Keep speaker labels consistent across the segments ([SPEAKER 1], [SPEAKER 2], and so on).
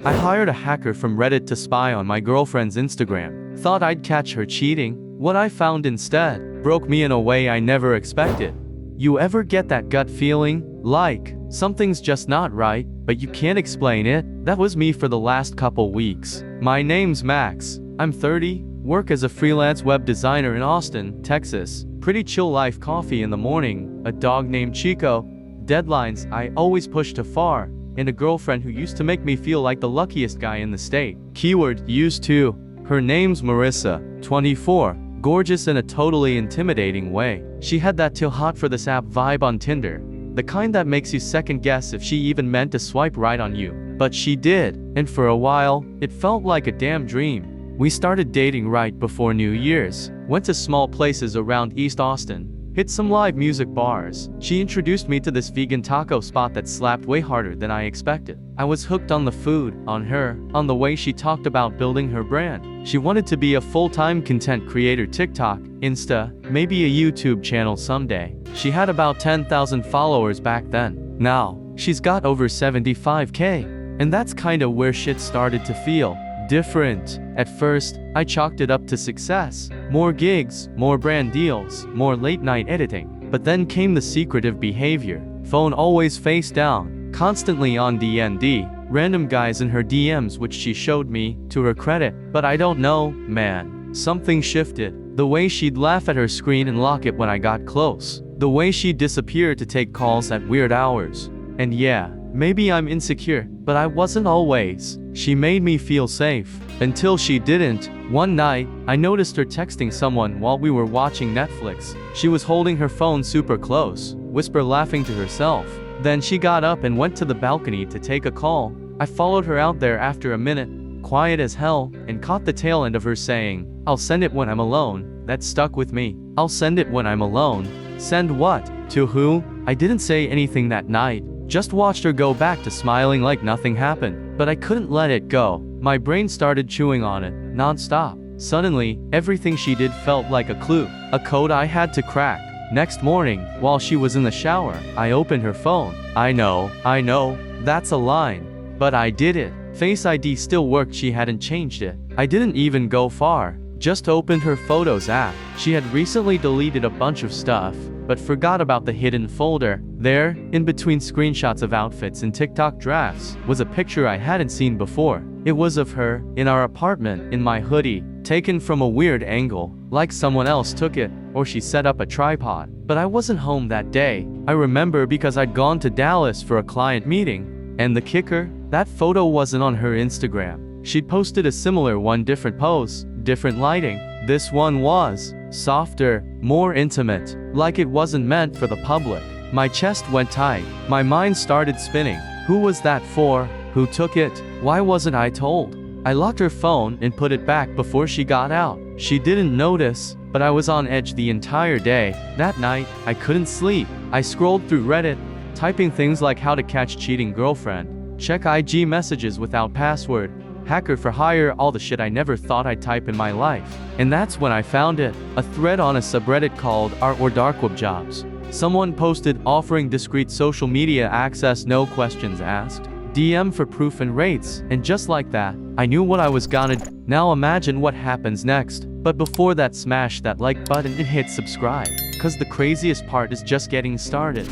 [SPEAKER 1] I hired a hacker from Reddit to spy on my girlfriend's Instagram. Thought I'd catch her cheating. What I found instead broke me in a way I never expected. You ever get that gut feeling? Like, something's just not right, but you can't explain it? That was me for the last couple weeks. My name's Max. I'm 30, work as a freelance web designer in Austin, Texas. Pretty chill life, coffee in the morning, a dog named Chico, deadlines I always push to far, and a girlfriend who used to make me feel like the luckiest guy in the state. Keyword, used to. Her name's Marissa, 24. Gorgeous in a totally intimidating way. She had that too hot for this app vibe on Tinder. The kind that makes you second guess if she even meant to swipe right on you. But she did, and for a while, it felt like a damn dream. We started dating right before New Year's. Went to small places around East Austin. Hit some live music bars. She introduced me to this vegan taco spot that slapped way harder than I expected. I was hooked on the food, on her, on the way she talked about building her brand. She wanted to be a full-time content creator, TikTok, Insta, maybe a YouTube channel someday. She had about 10,000 followers back then. Now, she's got over 75K. And that's kinda where shit started to feel different. At first, I chalked it up to success. More gigs, more brand deals, more late-night editing. But then came the secretive behavior. Phone always face down, constantly on DND. Random guys in her DMs which she showed me, to her credit. But I don't know, man. Something shifted. The way she'd laugh at her screen and lock it when I got close. The way she'd disappear to take calls at weird hours. And yeah, maybe I'm insecure, but I wasn't always. She made me feel safe. Until she didn't. One night, I noticed her texting someone while we were watching Netflix. She was holding her phone super close, whisper laughing to herself. Then she got up and went to the balcony to take a call. I followed her out there after a minute, quiet as hell, and caught the tail end of her saying, "I'll send it when I'm alone." That stuck with me. I'll send it when I'm alone. Send what? To who? I didn't say anything that night. Just watched her go back to smiling like nothing happened. But I couldn't let it go. My brain started chewing on it, non-stop. Suddenly, everything she did felt like a clue, a code I had to crack. Next morning, while she was in the shower, I opened her phone. I know, that's a line. But I did it. Face ID still worked, she hadn't changed it. I didn't even go far. Just opened her Photos app. She had recently deleted a bunch of stuff, but forgot about the hidden folder. There, in between screenshots of outfits and TikTok drafts, was a picture I hadn't seen before. It was of her, in our apartment, in my hoodie, taken from a weird angle, like someone else took it, or she set up a tripod. But I wasn't home that day. I remember because I'd gone to Dallas for a client meeting. And the kicker? That photo wasn't on her Instagram. She'd posted a similar one, different pose, different lighting. This one was softer, more intimate, like it wasn't meant for the public. My chest went tight. My mind started spinning. Who was that for? Who took it? Why wasn't I told? I locked her phone and put it back before she got out. She didn't notice, but I was on edge the entire day. That night, I couldn't sleep. I scrolled through Reddit, typing things like how to catch cheating girlfriend, check IG messages without password, hacker for hire, all the shit I never thought I'd type in my life. And that's when I found it, a thread on a subreddit called r/dark jobs. Someone posted offering discreet social media access, no questions asked, DM for proof and rates, and just like that, I knew what I was gonna do. Now imagine what happens next. But before that, smash that like button and hit subscribe, cause the craziest part is just getting started.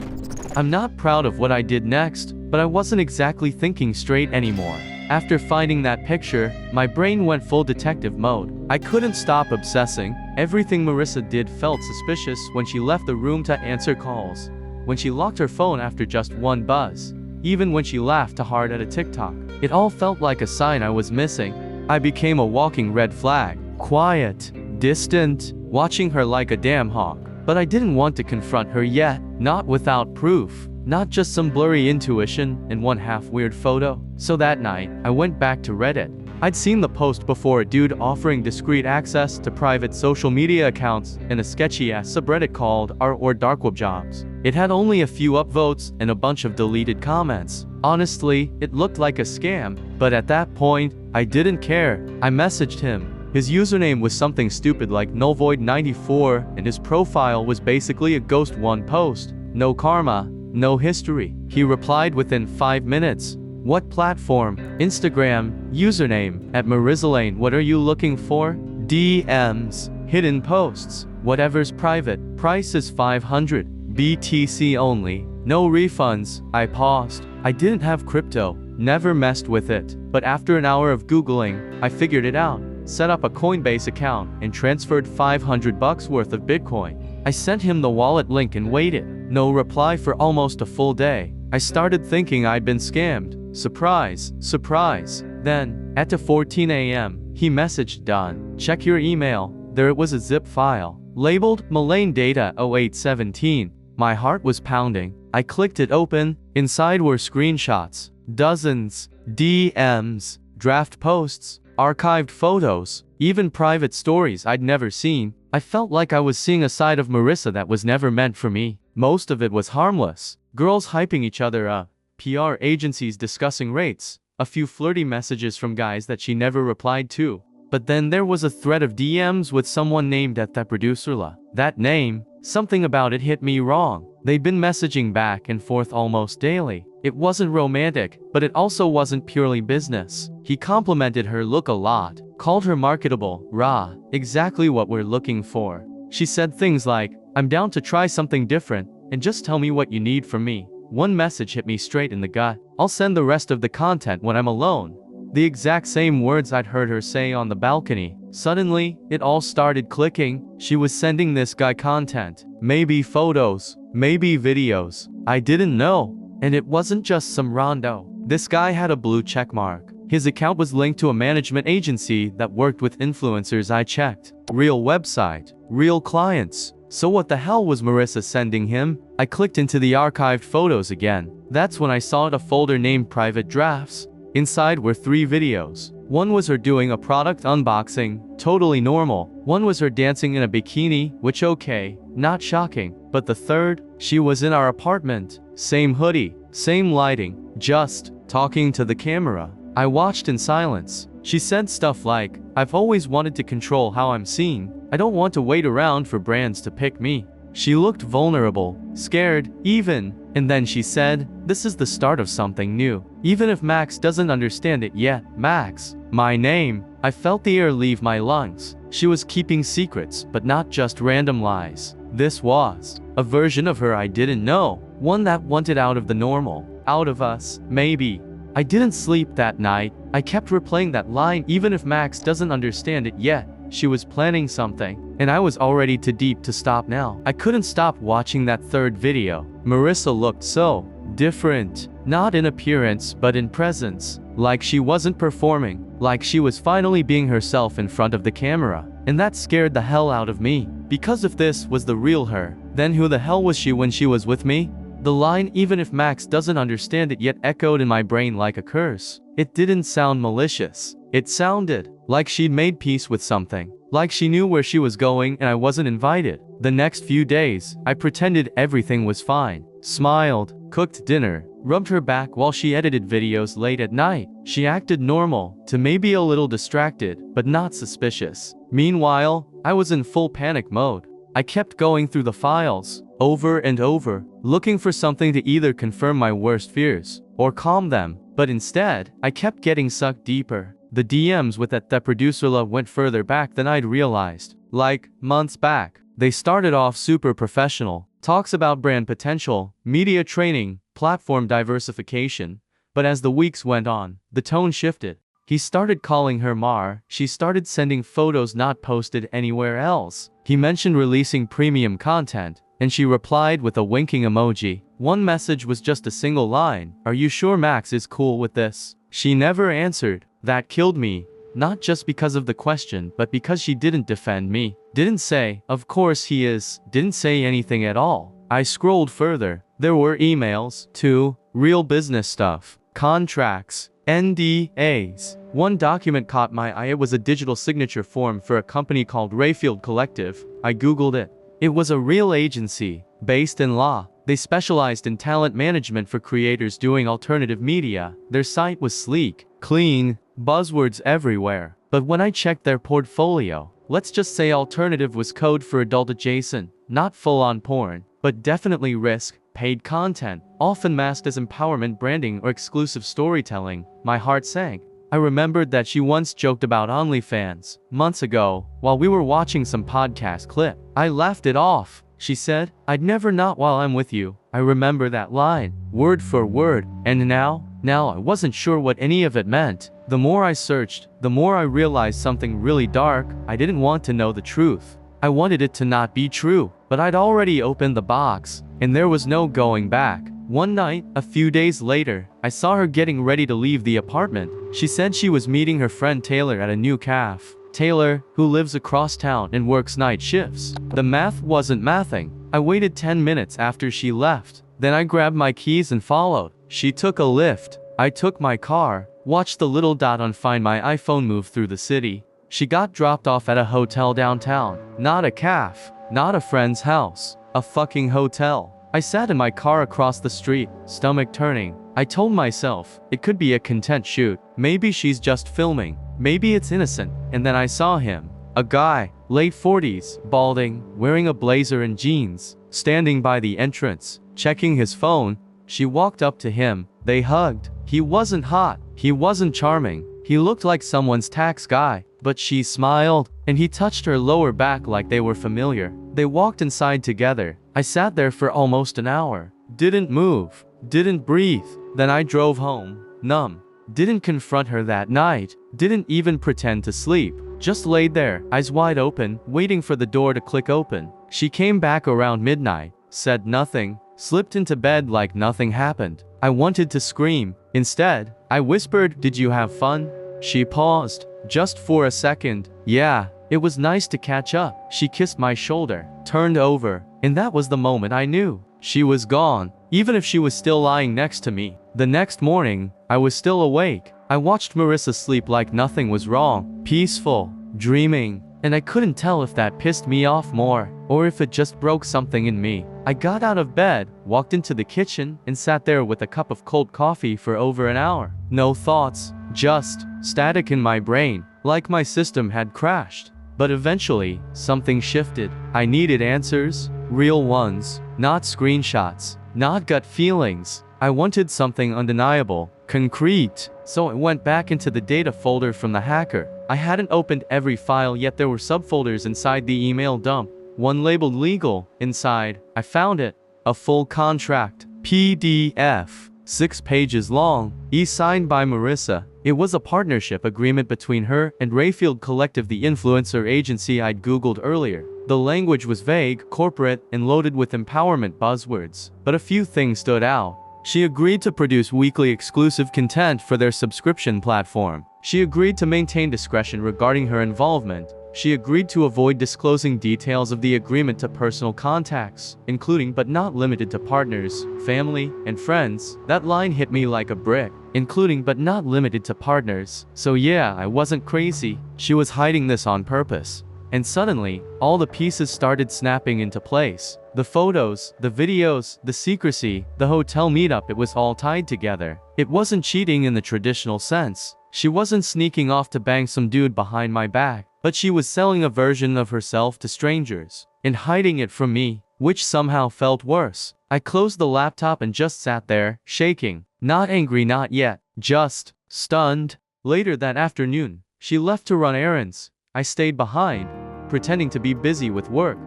[SPEAKER 1] I'm not proud of what I did next, but I wasn't exactly thinking straight anymore. After finding that picture, my brain went full detective mode. I couldn't stop obsessing. Everything Marissa did felt suspicious: when she left the room to answer calls, when she locked her phone after just one buzz, even when she laughed too hard at a TikTok. It all felt like a sign I was missing. I became a walking red flag. Quiet, distant, watching her like a damn hawk. But I didn't want to confront her yet, not without proof. Not just some blurry intuition and one half-weird photo. So that night, I went back to Reddit. I'd seen the post before, a dude offering discreet access to private social media accounts in a sketchy-ass subreddit called r/dark jobs. It had only a few upvotes and a bunch of deleted comments. Honestly, it looked like a scam, but at that point, I didn't care. I messaged him. His username was something stupid like nullvoid94, and his profile was basically a ghost one post. No karma, no history. He replied within 5 minutes. What platform? Instagram. Username at @MarissaLane. What are you looking for? DMs. Hidden posts. Whatever's private. Price is 500 BTC only. No refunds. I paused. I didn't have crypto. Never messed with it. But after an hour of Googling, I figured it out. Set up a Coinbase account and transferred $500 worth of Bitcoin. I sent him the wallet link and waited. No reply for almost a full day. I started thinking I'd been scammed. Surprise, surprise. Then, at 14 a.m., he messaged, "Done. Check your email." There it was, a zip file, labeled Malane Data 0817. My heart was pounding. I clicked it open. Inside were screenshots, dozens, DMs, draft posts, archived photos, even private stories I'd never seen. I felt like I was seeing a side of Marissa that was never meant for me. Most of it was harmless. Girls hyping each other up, PR agencies discussing rates, a few flirty messages from guys that she never replied to. But then there was a thread of DMs with someone named @TheProducerla. That name, something about it hit me wrong. They'd been messaging back and forth almost daily. It wasn't romantic, but it also wasn't purely business. He complimented her look a lot, called her marketable, raw, exactly what we're looking for. She said things like, "I'm down to try something different, and just tell me what you need from me." One message hit me straight in the gut. "I'll send the rest of the content when I'm alone." The exact same words I'd heard her say on the balcony. Suddenly, it all started clicking. She was sending this guy content. Maybe photos, maybe videos. I didn't know. And it wasn't just some rando. This guy had a blue check mark. His account was linked to a management agency that worked with influencers. I checked. Real website, real clients. So what the hell was Marissa sending him? I clicked into the archived photos again. That's when I saw a folder named Private Drafts. Inside were 3 videos. One was her doing a product unboxing, totally normal. One was her dancing in a bikini, which okay, not shocking. But the third, she was in our apartment. Same hoodie, same lighting, just talking to the camera. I watched in silence. She said stuff like, "I've always wanted to control how I'm seen. I don't want to wait around for brands to pick me." She looked vulnerable, scared, even. And then she said, "This is the start of something new. Even if Max doesn't understand it yet." Max, my name. I felt the air leave my lungs. She was keeping secrets, but not just random lies. This was a version of her I didn't know. One that wanted out of the normal. Out of us, maybe. I didn't sleep that night. I kept replaying that line. Even if Max doesn't understand it yet. She was planning something, and I was already too deep to stop now. I couldn't stop watching that third video. Marissa looked so different, not in appearance but in presence, like she wasn't performing, like she was finally being herself in front of the camera. And that scared the hell out of me, because if this was the real her, then who the hell was she when she was with me? The line, "even if Max doesn't understand it yet," echoed in my brain like a curse. It didn't sound malicious. It sounded like she'd made peace with something. Like she knew where she was going and I wasn't invited. The next few days, I pretended everything was fine. Smiled, cooked dinner, rubbed her back while she edited videos late at night. She acted normal, to maybe a little distracted, but not suspicious. Meanwhile, I was in full panic mode. I kept going through the files, over and over, looking for something to either confirm my worst fears, or calm them. But instead, I kept getting sucked deeper. The DMs with @TheProducerla went further back than I'd realized. Like, months back. They started off super professional. Talks about brand potential, media training, platform diversification. But as the weeks went on, the tone shifted. He started calling her Mar. She started sending photos not posted anywhere else. He mentioned releasing premium content, and she replied with a winking emoji. One message was just a single line. "Are you sure Max is cool with this?" She never answered. That killed me. Not just because of the question, but because she didn't defend me. Didn't say, "Of course he is." Didn't say anything at all. I scrolled further. There were emails, too. Real business stuff. Contracts. NDAs. One document caught my eye. It was a digital signature form for a company called Rayfield Collective. I googled it. It was a real agency, based in law. They specialized in talent management for creators doing alternative media. Their site was sleek, clean, buzzwords everywhere. But when I checked their portfolio, let's just say alternative was code for adult adjacent, not full-on porn, but definitely risk, paid content, often masked as empowerment branding or exclusive storytelling. My heart sank. I remembered that she once joked about OnlyFans months ago while we were watching some podcast clip. I laughed it off. She said, "I'd never, not while I'm with you." I remember that line, word for word, and now I wasn't sure what any of it meant. The more I searched, the more I realized something really dark. I didn't want to know the truth. I wanted it to not be true, but I'd already opened the box, and there was no going back. One night, a few days later, I saw her getting ready to leave the apartment. She said she was meeting her friend Taylor at a new cafe. Taylor, who lives across town and works night shifts. The math wasn't mathing. I waited 10 minutes after she left. Then I grabbed my keys and followed. She took a lift. I took my car, watched the little dot on Find My iPhone move through the city. She got dropped off at a hotel downtown. Not a cafe, not a friend's house, a fucking hotel. I sat in my car across the street, stomach turning. I told myself, it could be a content shoot. Maybe she's just filming. Maybe it's innocent. And then I saw him. A guy, late 40s, balding, wearing a blazer and jeans, standing by the entrance, checking his phone. She walked up to him. They hugged. He wasn't hot. He wasn't charming. He looked like someone's tax guy. But she smiled, and he touched her lower back like they were familiar. They walked inside together. I sat there for almost an hour. Didn't move. Didn't breathe. Then I drove home, numb. Didn't confront her that night. Didn't even pretend to sleep. Just laid there, eyes wide open, waiting for the door to click open. She came back around midnight, said nothing, slipped into bed like nothing happened. I wanted to scream. Instead, I whispered, "Did you have fun?" She paused, just for a second. "Yeah, it was nice to catch up." She kissed my shoulder, turned over, and that was the moment I knew. She was gone, even if she was still lying next to me. The next morning, I was still awake. I watched Marissa sleep like nothing was wrong, peaceful, dreaming, and I couldn't tell if that pissed me off more, or if it just broke something in me. I got out of bed, walked into the kitchen, and sat there with a cup of cold coffee for over an hour. No thoughts, just static in my brain, like my system had crashed. But eventually, something shifted. I needed answers, real ones, not screenshots, not gut feelings. I wanted something undeniable, concrete. So I went back into the data folder from the hacker. I hadn't opened every file yet. There were subfolders inside the email dump. One labeled legal. Inside, I found it. A full contract. PDF. 6 pages long. E-signed by Marissa. It was a partnership agreement between her and Rayfield Collective, the influencer agency I'd Googled earlier. The language was vague, corporate, and loaded with empowerment buzzwords. But a few things stood out. She agreed to produce weekly exclusive content for their subscription platform. She agreed to maintain discretion regarding her involvement. She agreed to avoid disclosing details of the agreement to personal contacts, including but not limited to partners, family, and friends. That line hit me like a brick. Including but not limited to partners. So yeah, I wasn't crazy. She was hiding this on purpose. And suddenly, all the pieces started snapping into place. The photos, the videos, the secrecy, the hotel meetup, it was all tied together. It wasn't cheating in the traditional sense. She wasn't sneaking off to bang some dude behind my back, but she was selling a version of herself to strangers, and hiding it from me, which somehow felt worse. I closed the laptop and just sat there, shaking. Not angry, not yet, just stunned. Later that afternoon, she left to run errands. I stayed behind, pretending to be busy with work.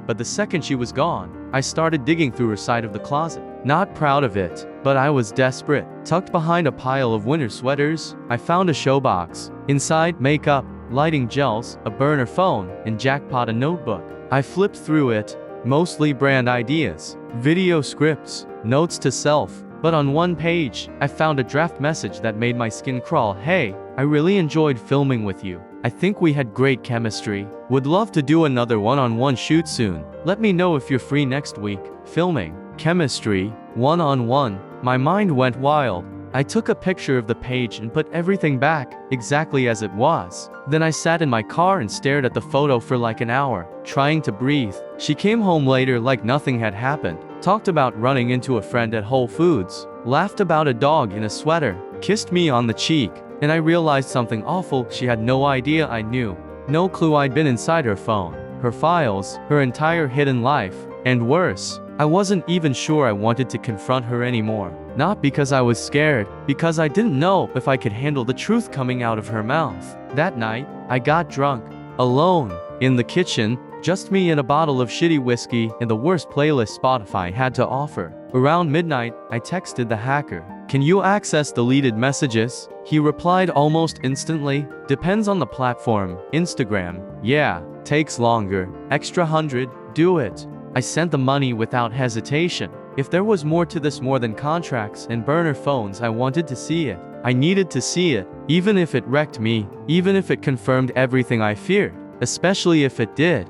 [SPEAKER 1] But the second she was gone, I started digging through her side of the closet. Not proud of it, but I was desperate. Tucked behind a pile of winter sweaters, I found a showbox. Inside, makeup, lighting gels, a burner phone, and jackpot, a notebook. I flipped through it, mostly brand ideas, video scripts, notes to self. But on one page, I found a draft message that made my skin crawl. "Hey, I really enjoyed filming with you. I think we had great chemistry. Would love to do another one-on-one shoot soon. Let me know if you're free next week." Filming, chemistry, one-on-one. My mind went wild. I took a picture of the page and put everything back, exactly as it was. Then I sat in my car and stared at the photo for like an hour, trying to breathe. She came home later like nothing had happened. Talked about running into a friend at Whole Foods. Laughed about a dog in a sweater. Kissed me on the cheek. And I realized something awful. She had no idea I knew. No clue I'd been inside her phone, her files, her entire hidden life. And worse, I wasn't even sure I wanted to confront her anymore. Not because I was scared, because I didn't know if I could handle the truth coming out of her mouth. That night, I got drunk. Alone. In the kitchen, just me and a bottle of shitty whiskey and the worst playlist Spotify had to offer. Around midnight, I texted the hacker. "Can you access deleted messages?" He replied almost instantly. "Depends on the platform. Instagram. Yeah. Takes longer. Extra 100. Do it." I sent the money without hesitation. If there was more to this more than contracts and burner phones, I wanted to see it. I needed to see it, even if it wrecked me, even if it confirmed everything I feared, especially if it did.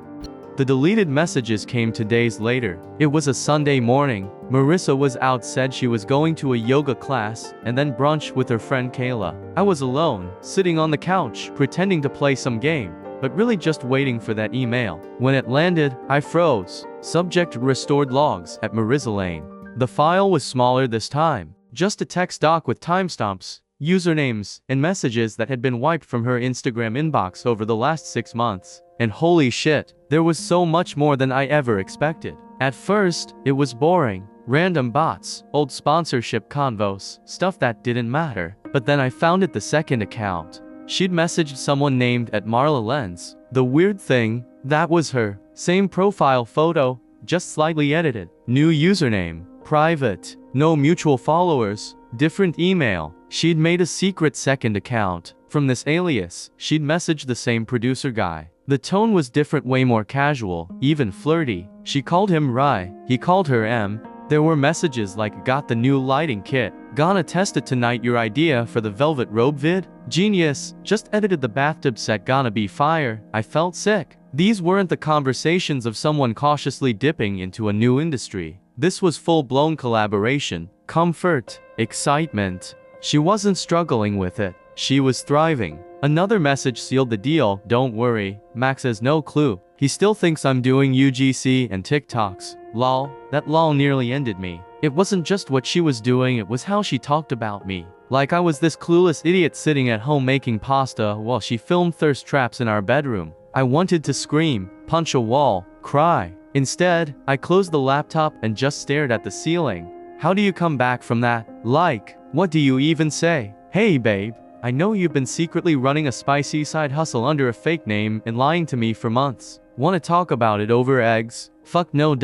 [SPEAKER 1] The deleted messages came 2 days later. It was a Sunday morning. Marissa was out, said she was going to a yoga class, and then brunch with her friend Kayla. I was alone, sitting on the couch, pretending to play some game, but really just waiting for that email. When it landed, I froze. Subject: restored logs at Marissa Lane. The file was smaller this time. Just a text doc with timestamps, usernames, and messages that had been wiped from her Instagram inbox over the last 6 months. And holy shit, there was so much more than I ever expected. At first, it was boring. Random bots, old sponsorship convos, stuff that didn't matter. But then I found it the second account. She'd messaged someone named @Marla Lenz. The weird thing, that was her. Same profile photo, just slightly edited. New username, private, no mutual followers, different email. She'd made a secret second account. From this alias, she'd messaged the same producer guy. The tone was different, way more casual, even flirty. She called him Rai, he called her M. There were messages like, "Got the new lighting kit. Gonna test it tonight. Your idea for the velvet robe vid? Genius. Just edited the bathtub set. Gonna be fire." I felt sick. These weren't the conversations of someone cautiously dipping into a new industry. This was full-blown collaboration, comfort, excitement. She wasn't struggling with it. She was thriving. Another message sealed the deal. "Don't worry, Max has no clue. He still thinks I'm doing UGC and TikToks. Lol." That lol nearly ended me. It wasn't just what she was doing, it was how she talked about me. Like I was this clueless idiot sitting at home making pasta while she filmed thirst traps in our bedroom. I wanted to scream, punch a wall, cry. Instead, I closed the laptop and just stared at the ceiling. How do you come back from that? Like, what do you even say? "Hey babe, I know you've been secretly running a spicy side hustle under a fake name and lying to me for months. Wanna talk about it over eggs?" Fuck no.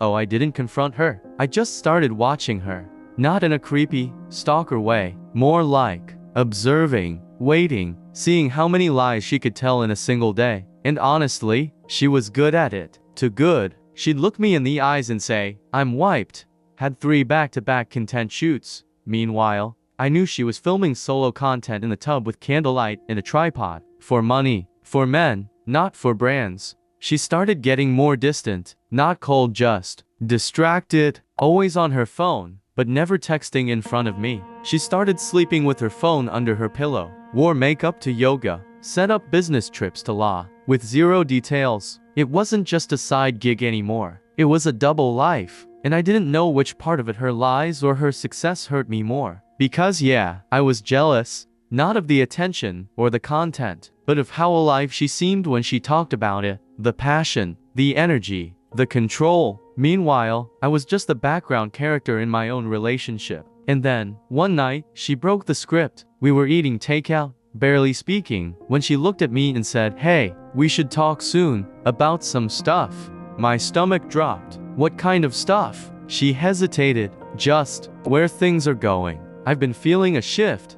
[SPEAKER 1] Oh, I didn't confront her. I just started watching her. Not in a creepy, stalker way. More like observing, waiting, seeing how many lies she could tell in a single day. And honestly, she was good at it. Too good. She'd look me in the eyes and say, "I'm wiped." Had 3 back-to-back content shoots. Meanwhile, I knew she was filming solo content in the tub with candlelight and a tripod. For money. For men, not for brands. She started getting more distant. Not cold, just distracted. Always on her phone, but never texting in front of me. She started sleeping with her phone under her pillow. Wore makeup to yoga. Set up business trips to law. With zero details. It wasn't just a side gig anymore. It was a double life. And I didn't know which part of it, her lies or her success, hurt me more. Because yeah, I was jealous. Not of the attention or the content, but of how alive she seemed when she talked about it. The passion, the energy, the control. Meanwhile, I was just the background character in my own relationship. And then, one night, she broke the script. We were eating takeout, barely speaking, when she looked at me and said, "Hey, we should talk soon, about some stuff." My stomach dropped. What kind of stuff? She hesitated. Just, where things are going. I've been feeling a shift.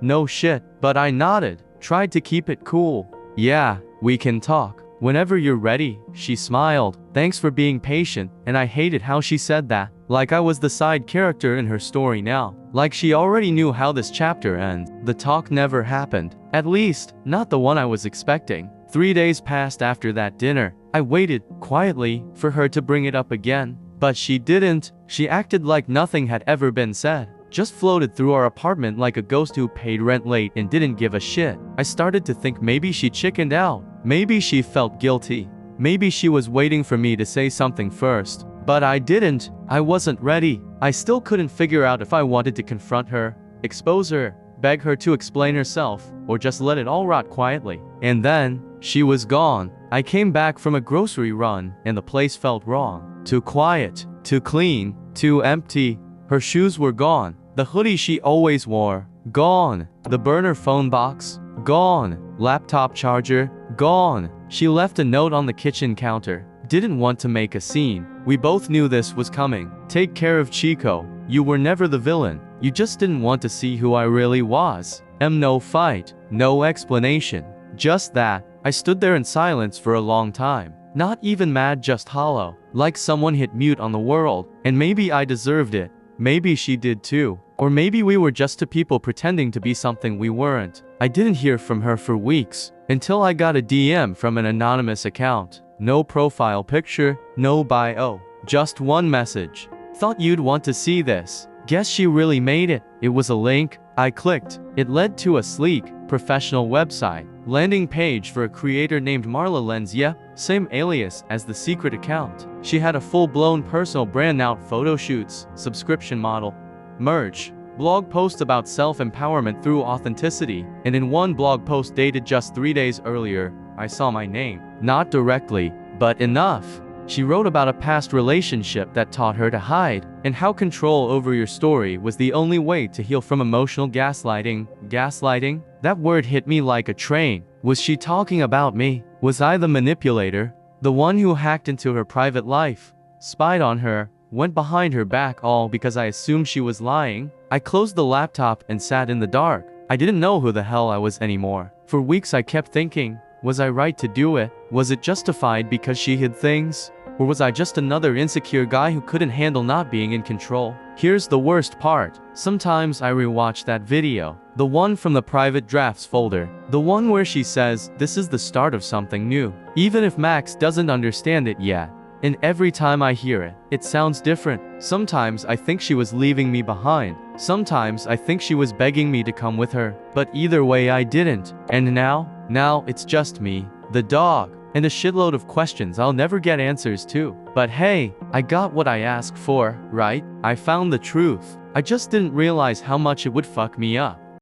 [SPEAKER 1] No shit. But I nodded, tried to keep it cool. "Yeah, we can talk whenever you're ready." She smiled. Thanks for being patient. And I hated how she said that. Like I was the side character in her story now. Like she already knew how this chapter ends. The talk never happened. At least, not the one I was expecting. 3 days passed after that dinner. I waited, quietly, for her to bring it up again. But she didn't. She acted like nothing had ever been said. Just floated through our apartment like a ghost who paid rent late and didn't give a shit. I started to think maybe she chickened out. Maybe she felt guilty. Maybe she was waiting for me to say something first. But I didn't. I wasn't ready. I still couldn't figure out if I wanted to confront her, expose her, beg her to explain herself, or just let it all rot quietly. And then, she was gone. I came back from a grocery run and the place felt wrong. Too quiet, too clean, too empty. Her shoes were gone. The hoodie she always wore, gone. The burner phone box, gone. Laptop charger, gone. She left a note on the kitchen counter. Didn't want to make a scene. We both knew this was coming. Take care of Chico. You were never the villain. You just didn't want to see who I really was. No fight, no explanation. Just that. I stood there in silence for a long time. Not even mad, just hollow. Like someone hit mute on the world. And maybe I deserved it. Maybe she did too. Or maybe we were just two people pretending to be something we weren't. I didn't hear from her for weeks. Until I got a DM from an anonymous account. No profile picture, no bio. Just one message. Thought you'd want to see this. Guess she really made it. It was a link. I clicked. It led to a sleek, professional website. Landing page for a creator named Marla Lenzia, same alias as the secret account. She had a full-blown personal brand out, photo shoots, subscription model, merch, blog post about self-empowerment through authenticity, and in one blog post dated just 3 days earlier, I saw my name. Not directly, but enough. She wrote about a past relationship that taught her to hide, and how control over your story was the only way to heal from emotional gaslighting. Gaslighting? That word hit me like a train. Was she talking about me? Was I the manipulator? The one who hacked into her private life, spied on her, went behind her back, all because I assumed she was lying? I closed the laptop and sat in the dark. I didn't know who the hell I was anymore. For weeks I kept thinking, was I right to do it? Was it justified because she hid things? Or was I just another insecure guy who couldn't handle not being in control? Here's the worst part. Sometimes I rewatch that video. The one from the private drafts folder. The one where she says, this is the start of something new. Even if Max doesn't understand it yet. And every time I hear it, it sounds different. Sometimes I think she was leaving me behind. Sometimes I think she was begging me to come with her. But either way I didn't. And now it's just me, the dog, and a shitload of questions I'll never get answers to. But hey, I got what I asked for, right? I found the truth. I just didn't realize how much it would fuck me up.